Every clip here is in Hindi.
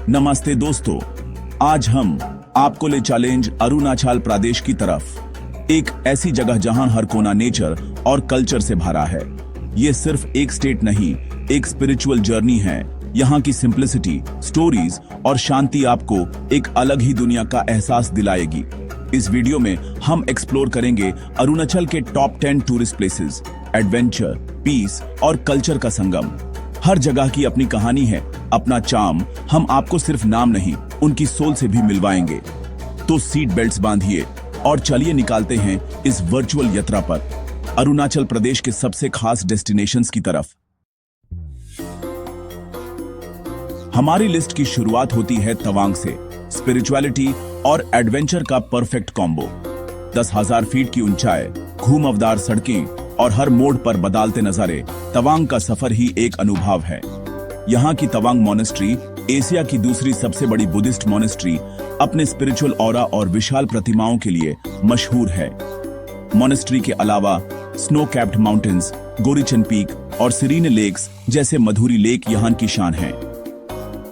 नमस्ते दोस्तों, आज हम आपको ले चैलेंज अरुणाचल प्रदेश की तरफ, एक ऐसी जगह जहां हर कोना नेचर और कल्चर से भरा है। ये सिर्फ एक स्टेट नहीं, एक स्पिरिचुअल जर्नी है। यहाँ की सिंप्लिसिटी, स्टोरीज और शांति आपको एक अलग ही दुनिया का एहसास दिलाएगी। इस वीडियो में हम एक्सप्लोर करेंगे अरुणाचल के top 10 tourist places, adventure, peace और कल्चर का संगम। हर जगह की अपनी कहानी है, अपना चार्म। हम आपको सिर्फ नाम नहीं, उनकी सोल से भी मिलवाएंगे। तो सीट बेल्ट्स बांधिए और चलिए निकालते हैं इस वर्चुअल यात्रा पर, अरुणाचल प्रदेश के सबसे खास डेस्टिनेशंस की तरफ। हमारी लिस्ट की शुरुआत होती है तवांग से। स्पिरिचुअलिटी और एडवेंचर का परफेक्ट कॉम्बो। 10,000 फीट की ऊंचाई, घूमवदार सड़कें और हर मोड़ पर बदलते नजारे। तवांग का सफर ही एक अनुभव है। यहाँ की तवांग मॉनेस्ट्री, एशिया की दूसरी सबसे बड़ी बुद्धिस्ट मॉनेस्ट्री, अपने स्पिरिचुअल ऑरा और विशाल प्रतिमाओं के लिए मशहूर है। मॉनेस्ट्री के अलावा स्नो कैप्ड माउंटेन्स, गोरीचन पीक और सिरीन लेक्स जैसे मधुरी लेक यहाँ की शान है।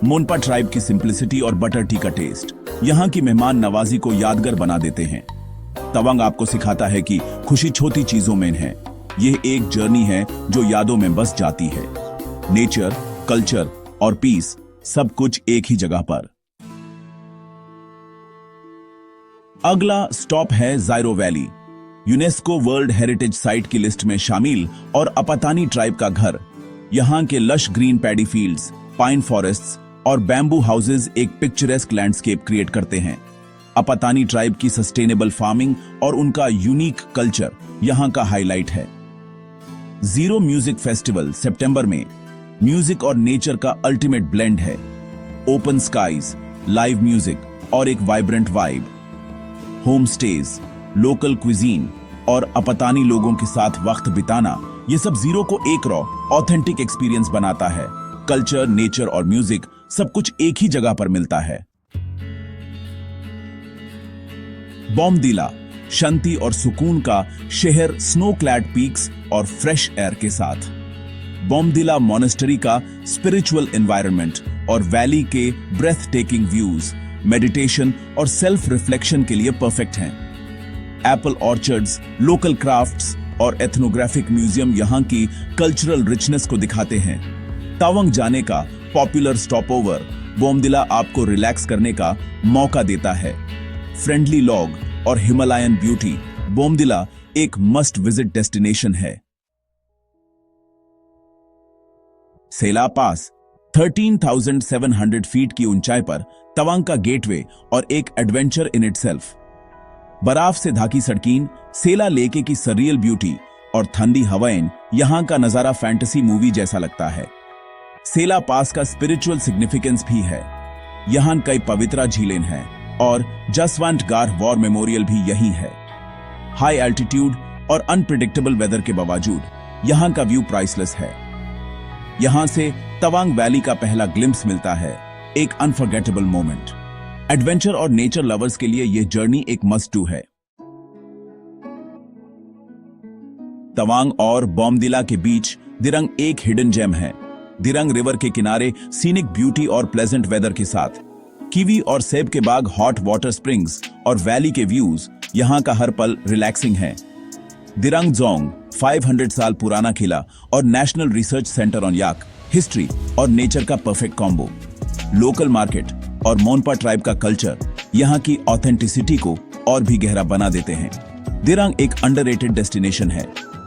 मोनपा ट्राइब की सिंप्लिसिटी और बटर टी का टेस्ट यहाँ की मेहमान नवाजी को यादगार बना देते हैं। तवांग आपको सिखाता है कि खुशी छोटी चीजों में है। यह एक जर्नी है जो यादों में बस जाती है। नेचर, कल्चर और पीस, सब कुछ एक ही जगह पर। अगला स्टॉप है Ziro valley, UNESCO world heritage site की लिस्ट में शामिल और अपतानी ट्राइब का घर। यहाँ के lush green paddy fields, pine forests और बैम्बू हाउसेज एक पिक्चरेस्क लैंडस्केप क्रिएट करते हैं। अपतानी ट्राइब की सस्टेनेबल फार्मिंग और उनका यूनिक कल्चर यहाँ का हाईलाइट है। जीरो म्यूजिक फेस्टिवल सितंबर में म्यूजिक और नेचर का अल्टीमेट ब्लेंड है। ओपन स्काईज, लाइव म्यूजिक और एक vibrant vibe. Home stage, local cuisine और अपतानी लोगों के साथ वक्त बिताना, ये सब जीरो को एक रॉ ऑथेंटिक एक्सपीरियंस बनाता है। कल्चर, नेचर और म्यूजिक सब कुछ एक ही जगह पर मिलता है। बॉमदिला, शांति और सुकून का शहर, स्नो क्लैड पीक्स और फ्रेश एयर के साथ। बॉमदिला मॉनेस्टरी का स्पिरिचुअल एनवायरनमेंट और वैली के ब्रेथ टेकिंग व्यूज, मेडिटेशन और सेल्फ रिफ्लेक्शन के लिए परफेक्ट हैं। एप्पल ऑर्चर्ड्स, लोकल क्राफ्ट्स और एथनोग्राफिक म्यूजियम यहाँ की कल्चरल रिचनेस को दिखाते हैं। तवांग जाने का पॉपुलर स्टॉपओवर बॉमदिला आपको रिलैक्स करने का मौका देता है। फ्रेंडली लॉग और हिमालयन ब्यूटी, बॉमदिला एक मस्ट विजिट डेस्टिनेशन है। सेला पास, 13,700 फीट की ऊंचाई पर तवांग का गेटवे और एक एडवेंचर इन इटसेल्फ। बर्फ से ढकी सड़कें, सेला लेक की सरियल ब्यूटी और ठंडी हवाएं, यहां का नजारा फैंटेसी मूवी जैसा लगता है। सेला पास का स्पिरिचुअल सिग्निफिकेंस भी है। यहां कई पवित्र झीलें हैं और जसवंतगार वॉर मेमोरियल भी यही है। हाई एल्टीट्यूड और अनप्रिडिक्टेबल वेदर के बावजूद यहां का व्यू प्राइसलेस है। यहां से तवांग वैली का पहला ग्लिम्स मिलता है, एक अनफॉरगेटेबल मोमेंट। एडवेंचर और नेचर लवर्स के लिए यह जर्नी एक मस्ट डू है। तवांग और बॉमदिला के बीच दिरंग एक हिडन जेम है। दिरंग रिवर के किनारे सीनिक ब्यूटी और प्लेजेंट वेदर के साथ कीवी और सेब के बाग, हॉट वाटर स्प्रिंग्स और वैली के व्यूज, यहाँ का हर पल रिलैक्सिंग है। दिरंग जोंग 500 साल पुराना किला और national research centre on yak, history और नेचर का परफेक्ट कॉम्बो। लोकल मार्केट और मोनपा ट्राइब का कल्चर यहाँ की ऑथेंटिसिटी को और भी गहरा बना देते हैं। दिरंग एक अंडररेटेड डेस्टिनेशन है।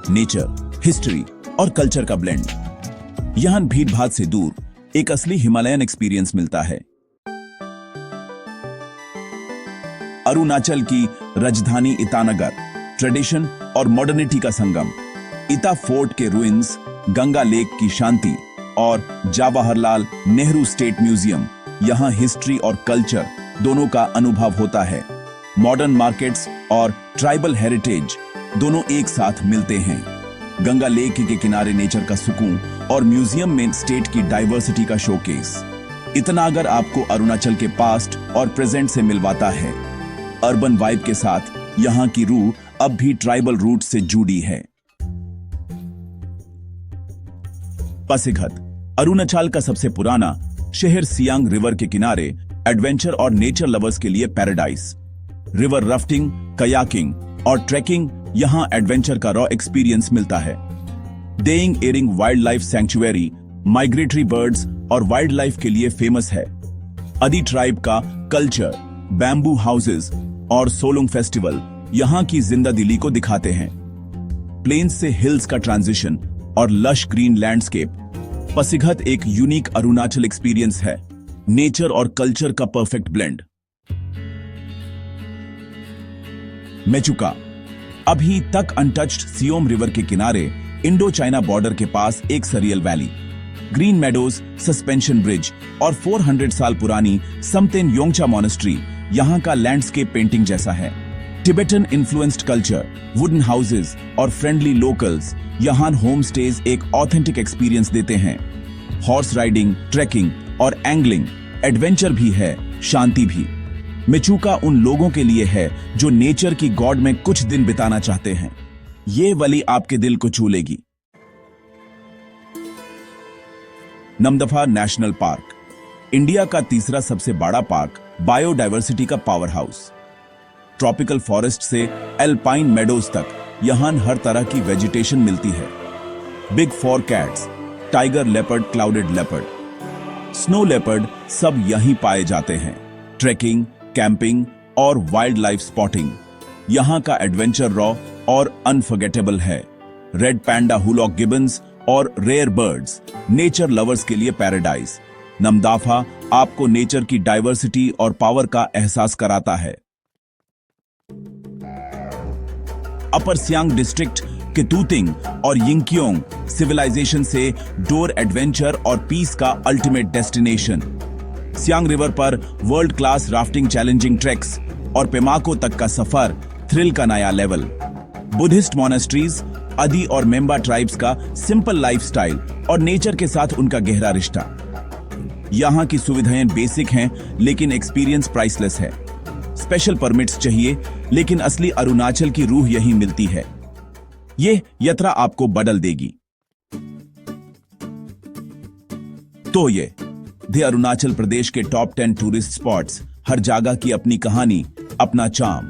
नेचर, हिस्ट्री और कल्चर का ब्लेंड। यहाँ भीड़ भाड़ से दूर एक असली हिमालयन एक्सपीरियंस मिलता है। अरुणाचल की राजधानी ईटानगर, ट्रेडिशन और मॉडर्निटी का संगम। ईटा फोर्ट के रुइंस, गंगा लेक की शांति और जवाहरलाल नेहरू स्टेट म्यूजियम, यहाँ हिस्ट्री और कल्चर दोनों का अनुभव होता है। मॉडर्न मार्केट्स और ट्राइबल हेरिटेज दोनों एक साथ मिलते हैं। गंगा लेक के किनारे नेचर का सुकून और म्यूजियम में स्टेट की डाइवर्सिटी का शोकेस। ईटानगर आपको अरुणाचल के पास्ट और प्रेजेंट से मिलवाता है। अर्बन वाइब के साथ यहाँ की रूह अब भी ट्राइबल रूट से जुड़ी है। पासीघाट, अरुणाचल का सबसे पुराना शहर सियांग रिवर के किनारे एडवेंचर और नेचर लवर्स के लिए पैराडाइज। रिवर राफ्टिंग, कयाकिंग और ट्रैकिंग, यहाँ एडवेंचर का रॉ एक्सपीरियंस मिलता है। Daying Ering wildlife sanctuary migratory birds और वाइल्ड लाइफ के लिए फेमस है। अदी ट्राइब का कल्चर, बैम्बू हाउसेस और सोलुंग फेस्टिवल यहाँ की जिंदादिली को दिखाते हैं। प्लेन्स से हिल्स का ट्रांजिशन और लश ग्रीन लैंडस्केप, पासीघाट एक यूनिक अरुणाचल एक्सपीरियंस है। नेचर और कल्चर का परफेक्ट ब्लेंड। मेचुका, अभी तक अनटच्ड सियोम रिवर के किनारे इंडो चाइना बॉर्डर के पास एक surreal valley, green meadows, suspension bridge और 400 साल पुरानी समतेन योंगचा मॉनेस्ट्री यहाँ का लैंडस्केप पेंटिंग जैसा है। Tibetan influenced culture, wooden houses और फ्रेंडली लोकल्स यहाँ होम स्टेज एक ऑथेंटिक एक्सपीरियंस देते हैं। हॉर्स राइडिंग, ट्रैकिंग और एंगलिंग, एडवेंचर भी है, शांति भी। मेचुका उन लोगों के लिए है जो नेचर की गॉड में कुछ दिन बिताना चाहते हैं। ये वैली आपके दिल को छू लेगी। नमदफा नेशनल पार्क, इंडिया का तीसरा सबसे बड़ा पार्क, बायोडायवर्सिटी का पावर हाउस। ट्रॉपिकल फॉरेस्ट से एल्पाइन मेडोज तक यहां हर तरह की वेजिटेशन मिलती है। Big four cats, tiger leopard, clouded leopard, snow leopard सब यहीं पाए जाते हैं। ट्रैकिंग, कैंपिंग और वाइल्ड लाइफ स्पॉटिंग, यहां का एडवेंचर रॉ और अनफॉरगेटेबल है। रेड पैंडा हुलॉक गिबन्स और रेयर बर्ड्स, नेचर लवर्स के लिए पैराडाइज। नमदाफा आपको नेचर की डाइवर्सिटी और पावर का एहसास कराता है। अपर सियांग डिस्ट्रिक्ट के तूतिंग और यिंकियोंग सिविलाइजेशन से डोर एडवेंचर और पीस का अल्टीमेट डेस्टिनेशन। सियांग रिवर पर world class rafting, challenging tracks और पेमाको तक का सफर, थ्रिल का नया लेवल। बुद्धिस्ट मॉनेस्ट्रीज, अदी और मेंबा ट्राइब्स का सिंपल लाइफस्टाइल और नेचर के साथ उनका गहरा रिश्ता। यहाँ की सुविधाएं बेसिक हैं लेकिन एक्सपीरियंस प्राइसलेस है। स्पेशल परमिट्स चाहिए लेकिन असली अरुणाचल की रूह यहीं मिलती है। ये यात्रा आपको बदल देगी। तो ये थे अरुणाचल प्रदेश के टॉप 10 टूरिस्ट स्पॉट्स। हर जगह की अपनी कहानी, अपना चार्म।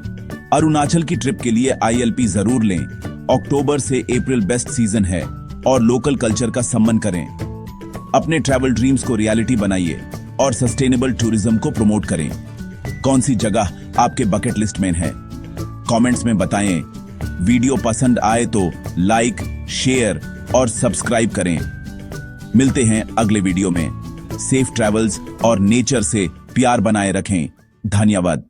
अरुणाचल की ट्रिप के लिए ILP जरूर लें। अक्टूबर से अप्रैल बेस्ट सीजन है और लोकल कल्चर का सम्मान करें। अपने ट्रैवल ड्रीम्स को रियलिटी बनाइए और सस्टेनेबल टूरिज्म को प्रमोट करें। कौन सी जगह आपके बकेट लिस्ट में है? कमेंट्स में बताएं। वीडियो पसंद आए तो लाइक, शेयर और सब्सक्राइब करें। मिलते हैं अगले वीडियो में। सेफ ट्रैवल्स और नेचर से प्यार बनाए रखें। धन्यवाद।